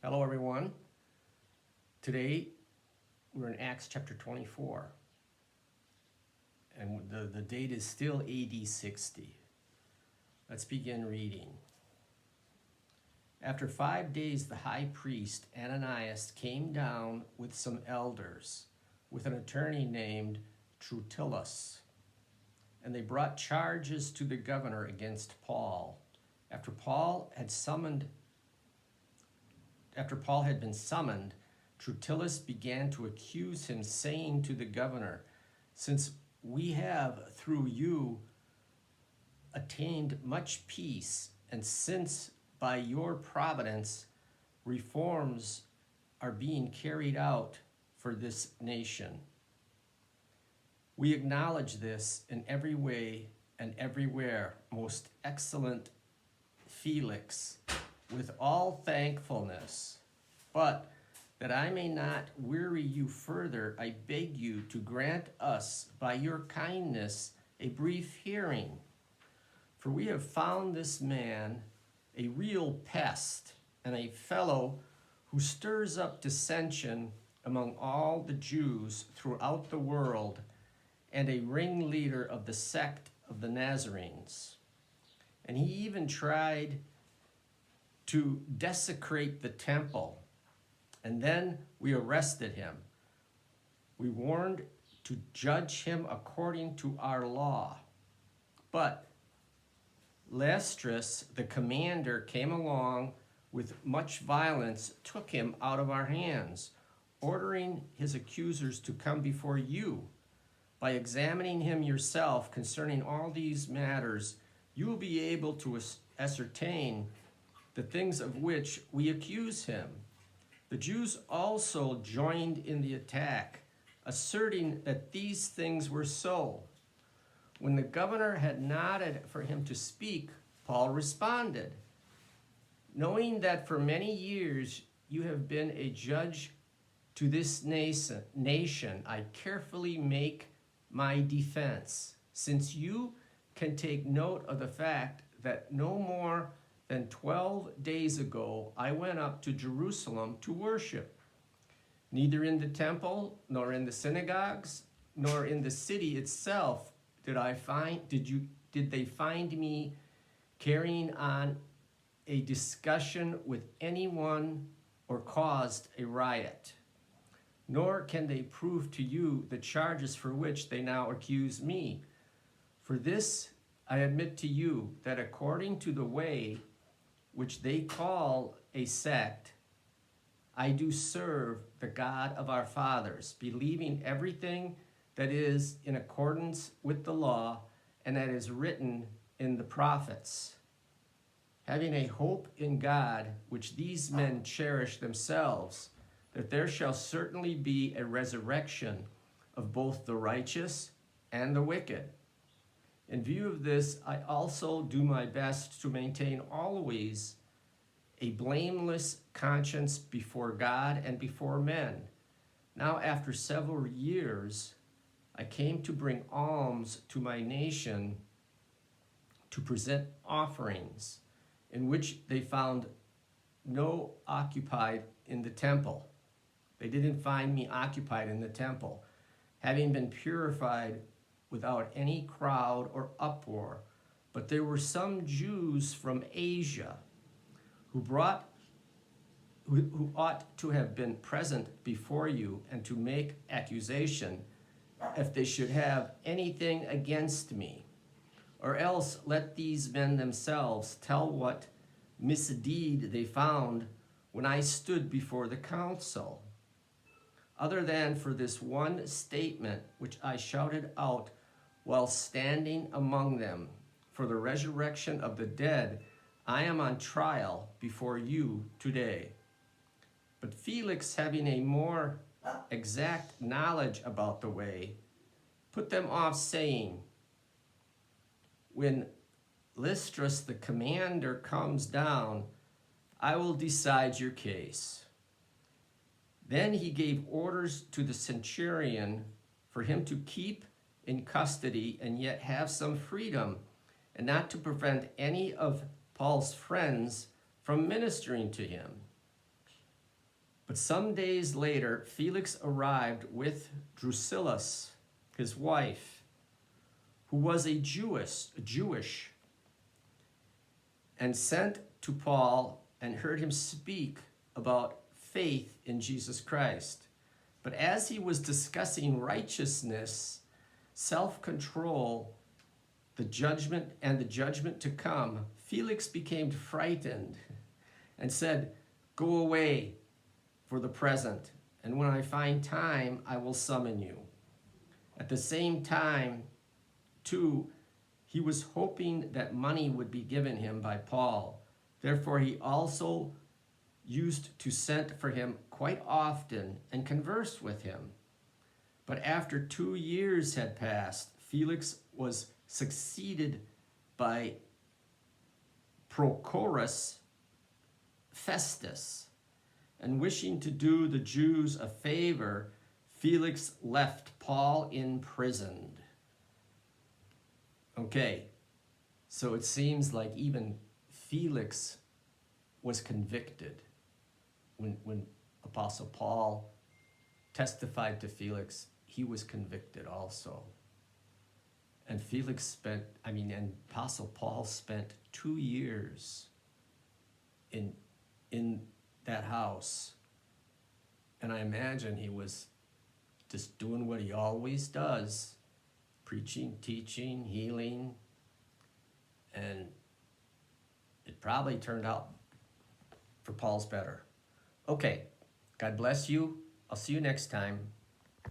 Hello, everyone. Today, we're in Acts chapter 24. And the date is still AD 60. Let's begin reading. After 5 days, the high priest Ananias came down with some elders, with an attorney named Tertullus. And they brought charges to the governor against Paul. After Paul had been summoned, Tertullus began to accuse him, saying to the governor, "Since we have, through you, attained much peace, and since by your providence reforms are being carried out for this nation, we acknowledge this in every way and everywhere, most excellent Felix, with all thankfulness. But that I may not weary you further, I beg you to grant us, by your kindness, a brief hearing. For we have found this man a real pest, and a fellow who stirs up dissension among all the Jews throughout the world, and a ringleader of the sect of the Nazarenes. And he even tried to desecrate the temple, and then we arrested him. We warned to judge him according to our law. But Lysistrus, the commander, came along with much violence, took him out of our hands, ordering his accusers to come before you. By examining him yourself concerning all these matters, you will be able to ascertain the things of which we accuse him." The Jews also joined in the attack, asserting that these things were so. When the governor had nodded for him to speak, Paul responded, "Knowing that for many years you have been a judge to this nation, I carefully make my defense, since you can take note of the fact that no more than 12 days ago I went up to Jerusalem to worship. Neither in the temple, nor in the synagogues, nor in the city itself did they find me carrying on a discussion with anyone or caused a riot. Nor can they prove to you the charges for which they now accuse me. For this I admit to you, that according to the way which they call a sect, I do serve the God of our fathers, believing everything that is in accordance with the law and that is written in the prophets, having a hope in God, which these men cherish themselves, that there shall certainly be a resurrection of both the righteous and the wicked. In view of this, I also do my best to maintain always a blameless conscience before God and before men. Now, after several years, I came to bring alms to my nation, to present offerings, in which they found no occupied in the temple. They didn't find me occupied in the temple, having been purified without any crowd or uproar. But there were some Jews from Asia who ought to have been present before you and to make accusation if they should have anything against me. Or else let these men themselves tell what misdeed they found when I stood before the council. Other than for this one statement which I shouted out while standing among them, for the resurrection of the dead, I am on trial before you today. But Felix, having a more exact knowledge about the way, put them off, saying, when Lysistrus the commander comes down, I will decide your case. Then he gave orders to the centurion for him to keep in custody and yet have some freedom, and not to prevent any of Paul's friends from ministering to him. But some days later, Felix arrived with Drusilla, his wife, who was a Jewish, and sent to Paul and heard him speak about faith in Jesus Christ. But as he was discussing righteousness, self-control, the judgment to come, Felix became frightened and said, "Go away for the present, and when I find time, I will summon you." At the same time, too, he was hoping that money would be given him by Paul. Therefore, he also used to send for him quite often and converse with him. But after 2 years had passed, Felix was succeeded by Prochorus Festus, and wishing to do the Jews a favor, Felix left Paul imprisoned. Okay, so it seems like even Felix was convicted when Apostle Paul testified to Felix. He was convicted also. And Apostle Paul spent 2 years in that house. And I imagine he was just doing what he always does, preaching, teaching, healing. And it probably turned out for Paul's better. Okay, God bless you. I'll see you next time.